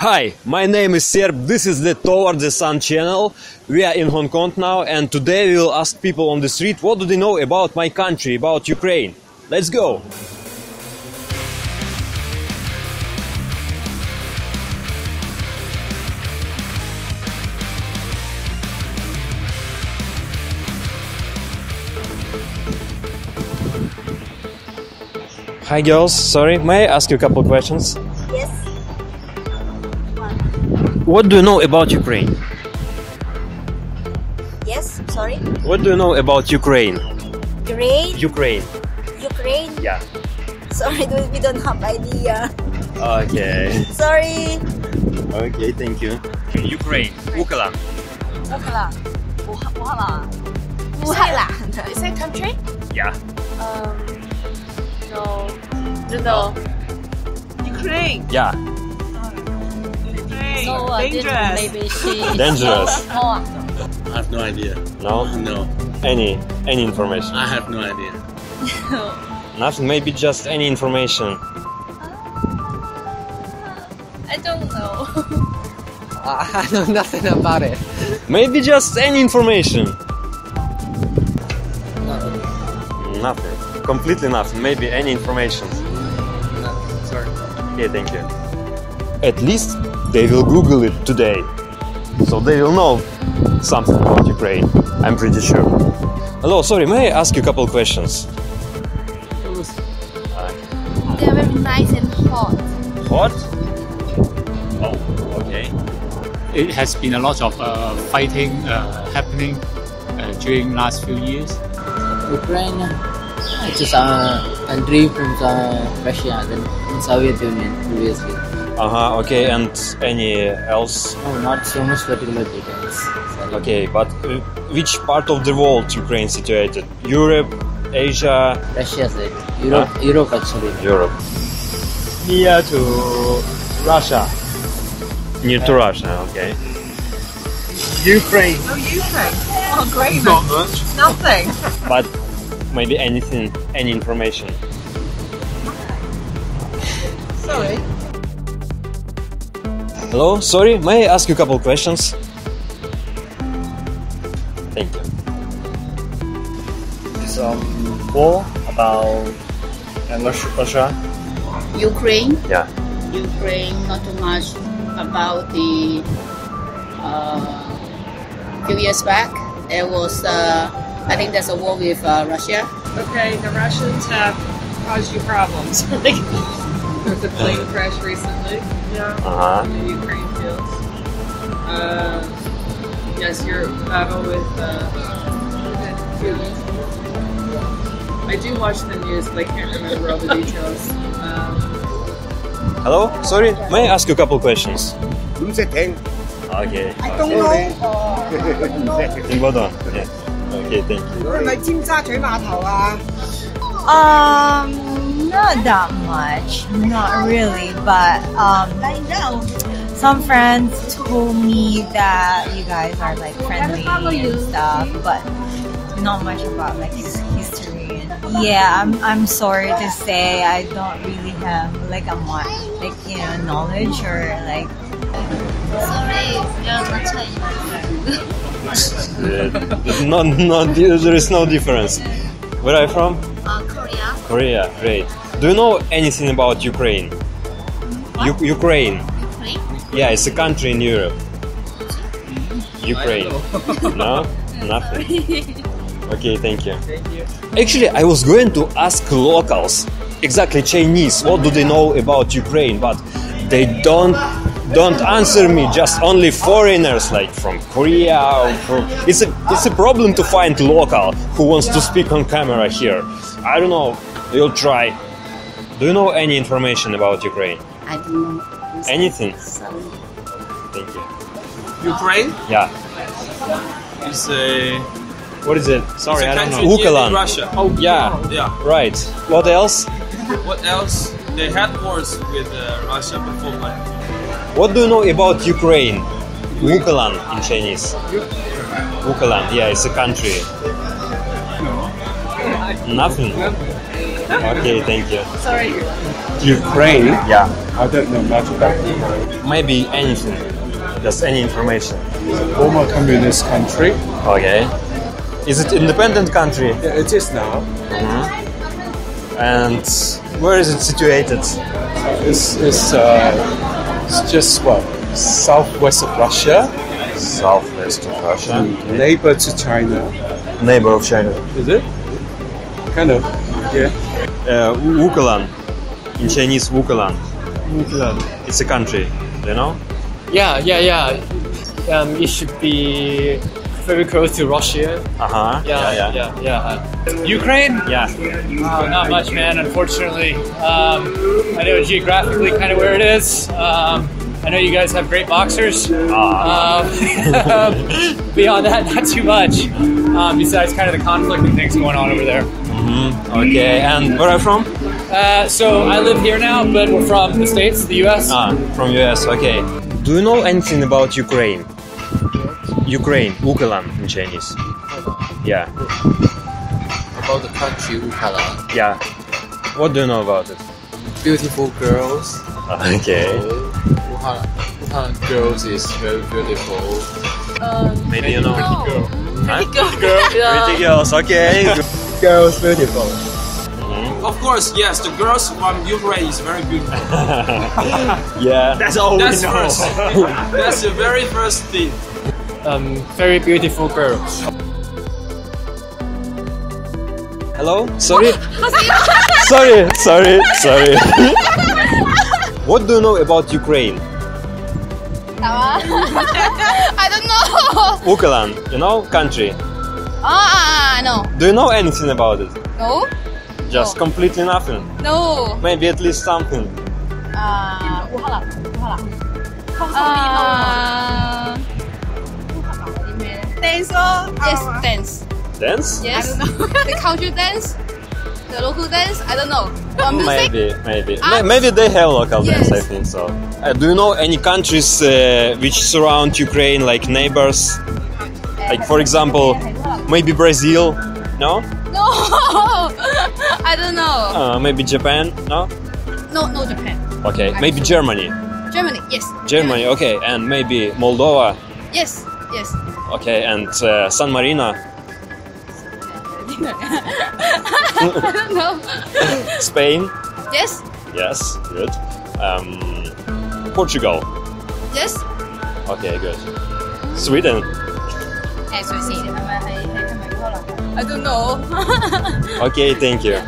Hi, my name is Serb, this is the Toward the Sun channel. We are in Hong Kong now, and today we will ask people on the street what do they know about my country, about Ukraine. Let's go! Hi girls, sorry, may I ask you a couple questions? Yes. What do you know about Ukraine? Yes, sorry. What do you know about Ukraine? Ukraine? Ukraine. Ukraine? Yeah. Sorry, we don't have idea. Okay. Sorry. Okay, thank you. Ukraine. Ukraine. Is that country? Yeah. No. Ukraine. Yeah. Ukraine. So, Dangerous. maybe she. Dangerous. I have no idea. No? No, Any information? I have no idea. Nothing, maybe just any information. I don't know. I know nothing about it. Maybe just any information. Nothing. Completely nothing. Maybe any information. Nothing, sorry. Okay, thank you. At least they will Google it today. So they will know something about Ukraine. I'm pretty sure. Hello, sorry, may I ask you a couple questions? They are very nice and hot. Hot? Oh, okay. It has been a lot of fighting happening during last few years. Ukraine, it's just a country from Russia, then Soviet Union previously. Okay, and any else? No, not so much particular details. Sorry. Okay, but which part of the world Ukraine situated? Europe, Asia? Russia side. Europe, Europe actually. Europe. Near to Russia. Near to Russia, okay. Ukraine. Oh, Ukraine. Oh, great. Not much. Nothing. But maybe anything, any information. Sorry. Hello, sorry, may I ask you a couple questions? Thank you. Some war about Russia. Ukraine. Yeah. Ukraine, not too much about the few years back. There was, I think there's a war with Russia. Okay, the Russians have caused you problems. With the plane crash recently. Yeah. In the Ukraine fields. Yes, your battle with Qiwi. I do watch the news, but I can't remember all the details. Hello, sorry, may I ask you a couple questions? Okay. I don't know. Yeah. Okay, thank you. Not that much, not really, but some friends told me that you guys are like friendly and stuff, but not much about like history. And yeah, I'm sorry to say I don't really have like a much knowledge or like. There is no difference. Where are you from? Korea. Korea, great. Do you know anything about Ukraine? Ukraine. Ukraine? Yeah, it's a country in Europe. Ukraine. No? Nothing. Okay, thank you. Actually, I was going to ask locals, exactly Chinese, what do they know about Ukraine, but they don't answer me, just only foreigners like from Korea or from... It's a problem to find local who wants to speak on camera here. I don't know, we'll try. Do you know any information about Ukraine? I don't know. Anything? Sorry. Thank you. Ukraine Yeah. is a What is it? Sorry, I don't know. country in Russia. Oh, yeah. Yeah. Right. What else? What else? They had wars with Russia before, but What do you know about Ukraine? Ukraine in Chinese. Ukraine, yeah, it's a country. Nothing. Okay, thank you. Sorry. Ukraine? Yeah. I don't know much about Ukraine. Maybe anything. Just any information. It's a former communist country. Okay. Is it independent country? Yeah, it is now. And where is it situated? It's just what? Southwest of Russia. Southwest of Russia. Neighbor to China. Neighbor of China. Is it? Kind of. Yeah. Wukalan. In Chinese, Wukalan. It's a country. You know? Yeah. It should be very close to Russia. Yeah. Ukraine? Yeah. Not much, man, unfortunately. I know geographically kind of where it is. I know you guys have great boxers. Beyond that, not too much. Besides kind of the conflict and things going on over there. Okay, and where are you from? So I live here now, but we're from the States, the US. From US, okay. Do you know anything about Ukraine? Ukraine, Wukalan in Chinese. Yeah. About the country Ukraine. Yeah. What do you know about it? Beautiful girls. Okay. Wuhan girls is very beautiful. Maybe you know. Pretty Huh? girl. Pretty girls, okay. Girls beautiful. Of course, yes, the girls from Ukraine is very beautiful. Yeah. That's all That's we know. first. That's the very first thing. Very beautiful girls. Hello? Sorry? Sorry. What do you know about Ukraine? I don't know. Wukalan, you know, country. No. Do you know anything about it? No? Just completely nothing. No. Maybe at least something. Dance. Yes, dance. Dance? Yes. The country dance. The local dance. I don't know. Music. Maybe. Art. Maybe they have local dance, I Yes. think so. Do you know any countries which surround Ukraine, like neighbors? Like, for example, maybe Brazil? No? No. I don't know. Maybe Japan? No? No, Japan. Okay, maybe Germany. Germany. Yes. Germany, okay, and maybe Moldova. Yes. Okay, and San Marino, I don't know. Spain. Yes. Yes, good. Portugal. Yes. Okay, good. Sweden. I don't know. Okay, thank you.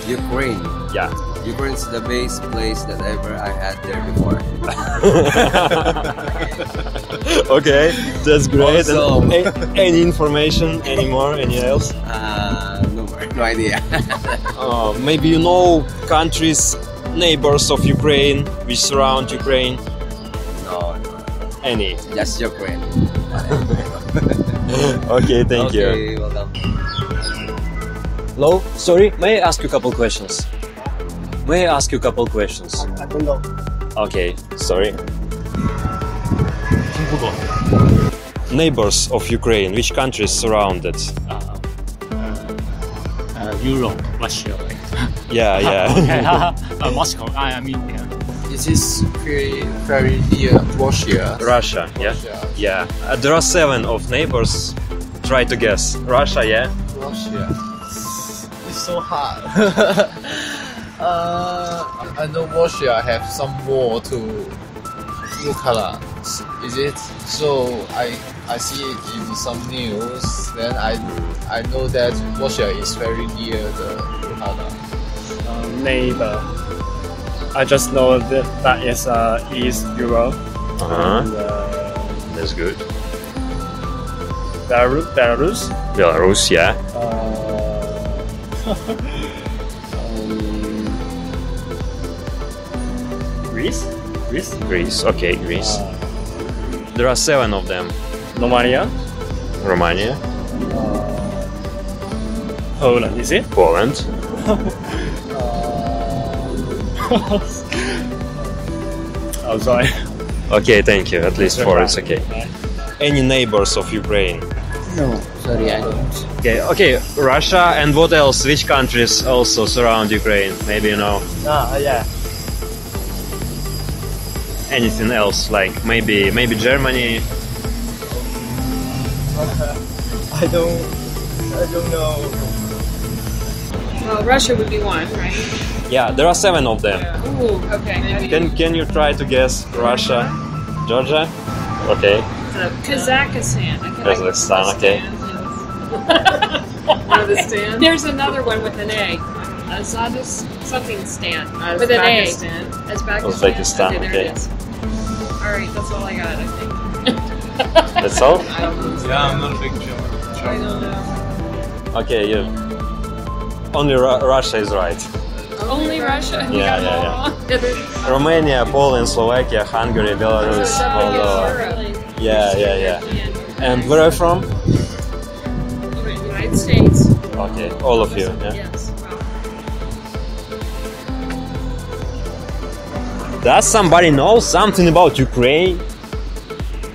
Ukraine. Yeah. Ukraine's the best place that ever I had there before. Okay, that's great. Also- And any information, any else? No idea. Maybe you know countries, neighbors of Ukraine, which surround Ukraine. No. Any? Just Ukraine. Okay, thank you. Okay, welcome. Hello, sorry, may I ask you a couple questions? I don't know. Okay, sorry. Neighbors of Ukraine, which countries surround it? Europe, Russia. Yeah. Moscow. I mean, yeah. It is very near Russia. Russia, yeah? Russia. Yeah. There are 7 of neighbors. Try to guess. Russia, yeah? Russia. It's so hard. I know Russia have some war to Ukraine. Is it? So I see it in some news. Then I know that Russia is very near the Ukraine. Neighbor. I just know that is East Europe. And, that's good. Belarus. Belarus, yeah. Greece, okay, Greece. There are 7 of them. Romania. Poland, is it? Poland. Oh, sorry. Okay, thank you. At least 4, it's okay. Any neighbors of Ukraine? No, sorry, I don't. Okay, Russia, and what else? Which countries also surround Ukraine? Maybe you know. Yeah. Anything else? Like maybe Germany. I don't know. Well, Russia would be one, right? Yeah, there are 7 of them. Ooh, okay. Maybe. Can you try to guess Russia, Georgia? Okay. Kazakhstan. Kazakhstan. Okay. One of the stands. There's another one with an A. Azadis something stand with an A. Uzbekistan. Okay. There it is. All right, that's all I got. I think. That's all? I don't know. Yeah, I'm not a big German. I don't know. Okay, you. Only Russia is right. Only Russia. Yeah. Romania, Poland, Slovakia, Hungary, Belarus, Moldova. Yeah. And where are you from? United States. Okay, all of you. Yeah. Yes. Does somebody know something about Ukraine?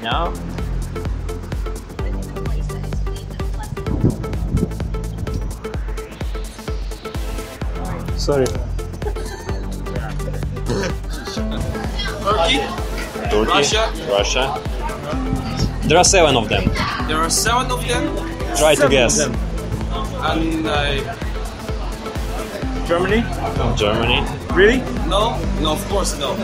No? Sorry. Turkey, Russia. There are 7 of them. there are 7 of them, Try to guess. and Germany? Germany. Really? no, of course no.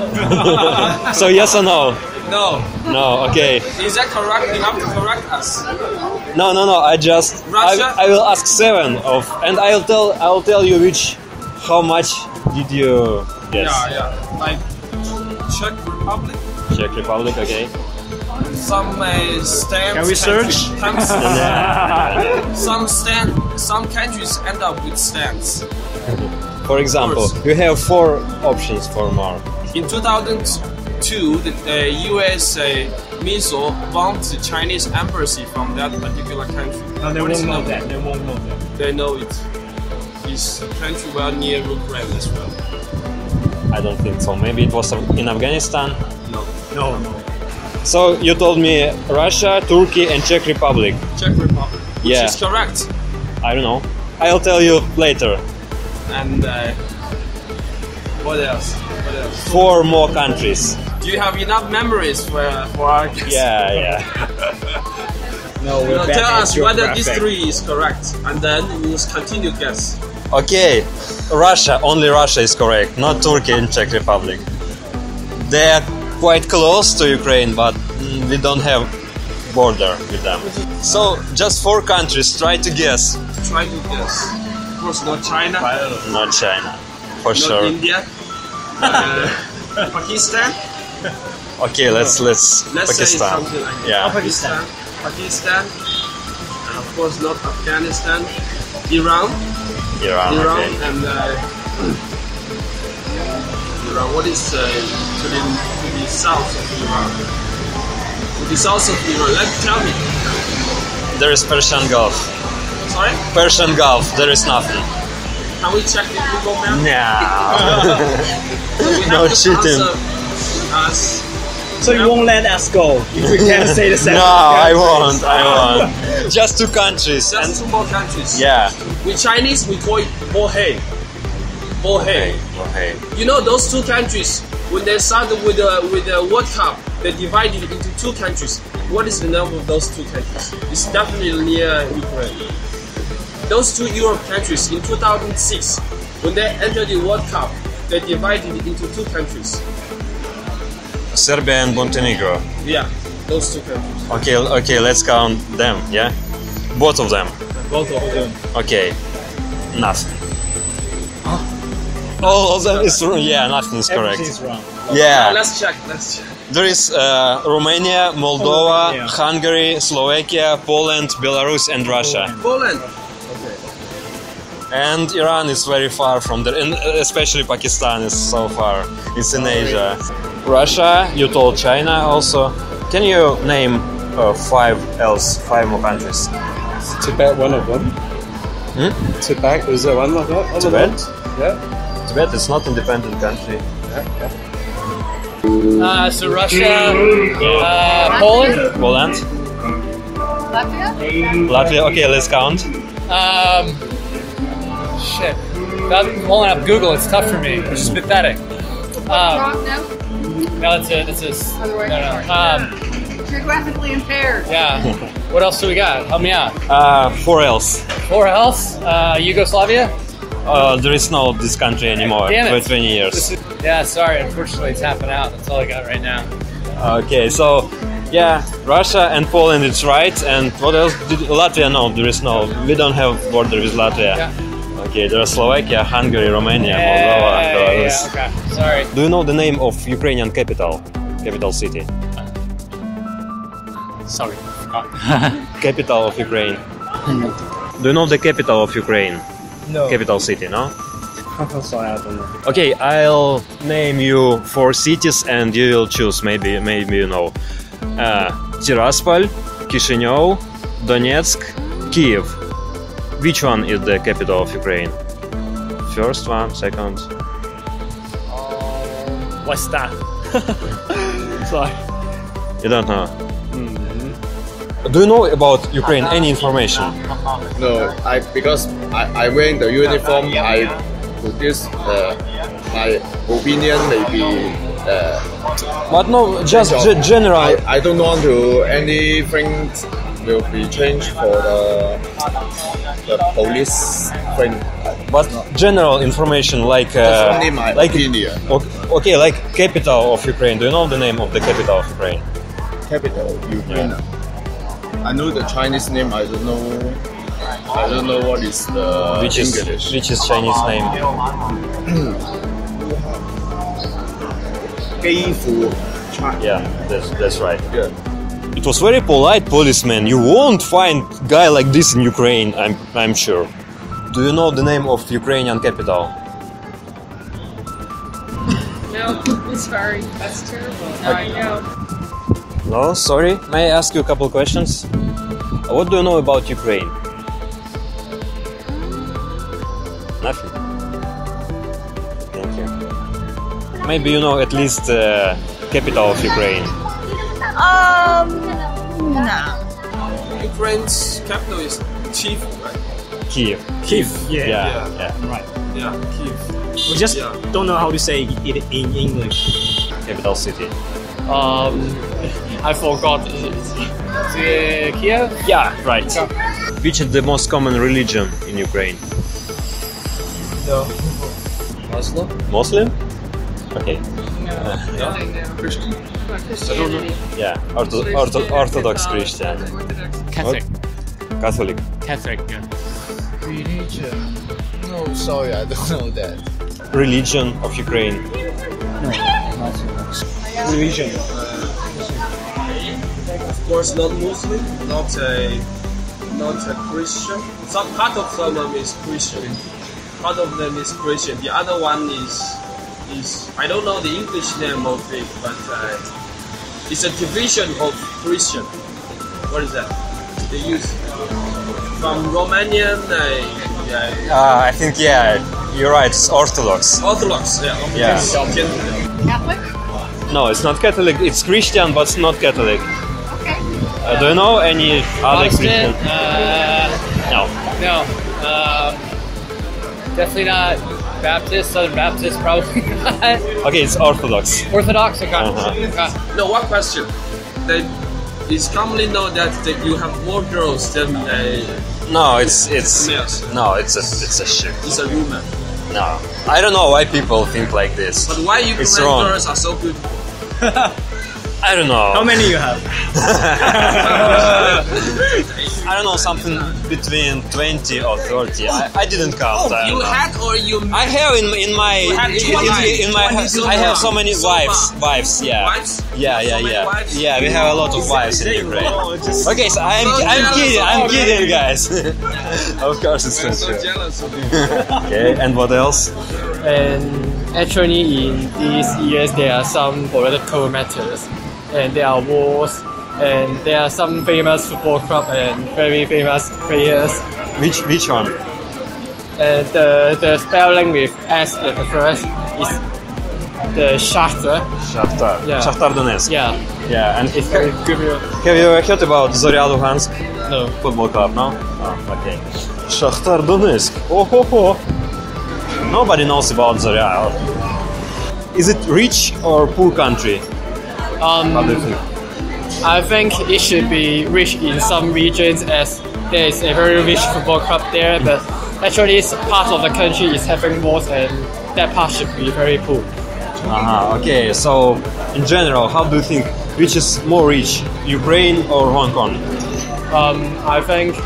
So yes or no? No. No. Okay. Is that correct? You have to correct us. No. I just Russia? I will ask 7 of, and I'll tell you which. How much did you guess? Yeah. Like Czech Republic. Czech Republic. Okay. Some stands. Can we search? Some countries end up with stands. For example, you have 4 options for more. In 2002, the U.S. missile bombed the Chinese embassy from that particular country. No, they What is won't know the that. They won't know that. They know it. This country well near Ukraine as well. I don't think so. Maybe it was in Afghanistan. No. So you told me Russia, Turkey, and Czech Republic. Czech Republic. Which Yeah. is correct. I don't know. I'll tell you later. And what else? 4 more countries. Do you have enough memories for our guests? Yeah. No, we're bad Tell at us whether these geography. 3 is correct, and then we will continue guess. Okay, Russia. Only Russia is correct, not Turkey and Czech Republic. They are quite close to Ukraine, but we don't have border with them. So just 4 countries. Try to guess. Try to guess. Of course, not China. Not China, for Not sure. India. Pakistan. Okay, let's Let's say Pakistan. something like that. Yeah. Pakistan. And of course, not Afghanistan. Iran. Iran. Okay. And Iran. What is to the south of Iran? To the south of Iran. Tell me. There is Persian Gulf. Sorry. Persian Gulf. There is nothing. Can we check the Google map? No. No cheating. So you won't let us go if we can't say the same. No, I won't. Just 2 countries. Just 2 more countries. Yeah. With Chinese, we call it Bohei. Okay. You know those 2 countries, when they started with the World Cup, they divided it into 2 countries. What is the name of those 2 countries? It's definitely near Ukraine. Those 2 Europe countries in 2006, when they entered the World Cup, they divided it into 2 countries. Serbia and Montenegro. Yeah, those 2 countries. Okay, let's count them, yeah? Both of them. Both of them. Okay. Nothing. All of them is wrong. Yeah, nothing is correct. Everything's wrong. Yeah. Let's check. There is Romania, Moldova, Hungary, Slovakia, Poland, Belarus, and Russia. Poland. And Iran is very far from there, and especially Pakistan is so far. It's in Asia. Russia, you told China also. Can you name 5 more countries? Tibet, one of them. Tibet, is there one of them? Tibet? Yeah. Tibet is not independent country. So Russia, Poland. Poland. Latvia? Latvia. Okay, let's count. Shit. Without pulling up Google, it's tough for me, which is pathetic. No? No, that's a no. Geographically impaired. Yeah. What else do we got? Help me out. 4 else. 4 else? Yugoslavia? There is no this country anymore Damn it. for 20 years. Yeah, sorry. Unfortunately, it's tapping out. That's all I got right now. Okay, so yeah, Russia and Poland, it's right. And what else? Latvia? No, there is no. We don't have border with Latvia. Yeah. Okay, there are Slovakia, Hungary, Romania, Moldova, Belarus. Yeah, okay. Sorry. Do you know the name of Ukrainian capital city? Sorry, forgot. Capital of Ukraine. Do you know the capital of Ukraine? No. Capital city, no? Sorry, I don't know. Okay, I'll name you 4 cities and you will choose. Maybe you know. Tiraspol, Chisinau, Donetsk, Kiev. Which one is the capital of Ukraine? First one, second. What's that? Sorry. You don't know. Do you know about Ukraine? Any information? No, because I wearing the uniform, I produce my opinion maybe. But no, just general. I don't want to anything will be changed for the police thing. But general information like That's only my opinion. Okay, like capital of Ukraine. Do you know the name of the capital of Ukraine? Capital Ukraine. I know the Chinese name. I don't know what is the English. Which is Chinese name? Yeah, that's right. Yeah. It was very polite policeman. You won't find guy like this in Ukraine. I'm sure. Do you know the name of Ukrainian capital? No, sorry. That's terrible. Now I know. No, sorry. May I ask you a couple questions? What do you know about Ukraine? Nothing. Thank you. Maybe you know at least the capital of Ukraine. No. Ukraine's capital is Kyiv, right? Kiev. Kyiv. Yeah. Right. Yeah, Kyiv. We just don't know how to say it in English. Capital city. I forgot. Kiev? Yeah, right. Which is the most common religion in Ukraine? No. Muslim? Muslim? Okay. Christian? Christianity. Yeah, Orthodox Christian. Catholic. Catholic. Catholic, yeah. Religion? No, sorry, I don't know that. Religion of Ukraine. Religion. Of course, not Muslim, not a Christian. Some part of them is Christian. Part of them is Christian. The other one is I don't know the English name of it, but it's a division of Christian. What is that? They use from Romanian. I think you're right. It's Orthodox. Orthodox, yeah. Yeah. Catholic? No, it's not Catholic. It's Christian, but it's not Catholic. Okay. Do you know any other Christian? No. No. Definitely not Baptist. Southern Baptist, probably not. Okay, it's Orthodox. Orthodox? Okay. No, one question. It's commonly known that you have more girls than No, it's males. no, it's a shit. It's a rumor. No, I don't know why people think like this. But why It's Ukrainian wrong. girls are so beautiful? I don't know. How many you have? I don't know, something between 20 or 30. I didn't count. I You don't know. had or you? I have in my had 20, I have so many wives. Yeah. Wives? Yeah. wives? Yeah, we have a lot of wives in Ukraine. Okay, so I'm kidding, guys. Of course, it's I'm not so true. jealous of you. Okay, and what else? And actually, in these years, there are some political matters, and there are wars, and there are some famous football club and very famous players. Which one? And the spelling with S at the first is the Shakhtar. Shakhtar. Yeah. Shakhtar Donetsk. Yeah. Yeah, and It's very good. have you ever heard about Zorya Luhansk? No. Football club, no? Oh, okay. Shakhtar Donetsk. Oh, ho, ho. Nobody knows about the Real. Is it rich or poor country? How do you think? I think it should be rich in some regions, as there is a very rich football club there, but actually part of the country is having wars, and that part should be very poor. Okay, so in general, how do you think which is more rich, Ukraine or Hong Kong? I think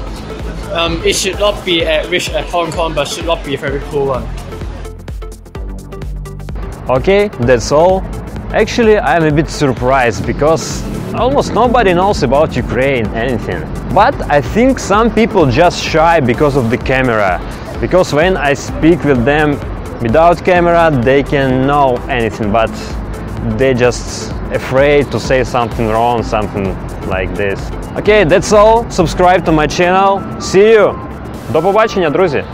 it should not be as rich as Hong Kong, but should not be a very poor one. Okay, that's all. Actually, I'm a bit surprised because almost nobody knows about Ukraine, anything. But I think some people just shy because of the camera. Because when I speak with them without camera, they can know anything, but they're just afraid to say something wrong, something like this. Okay, that's all. Subscribe to my channel. See you! До побачення, друзі!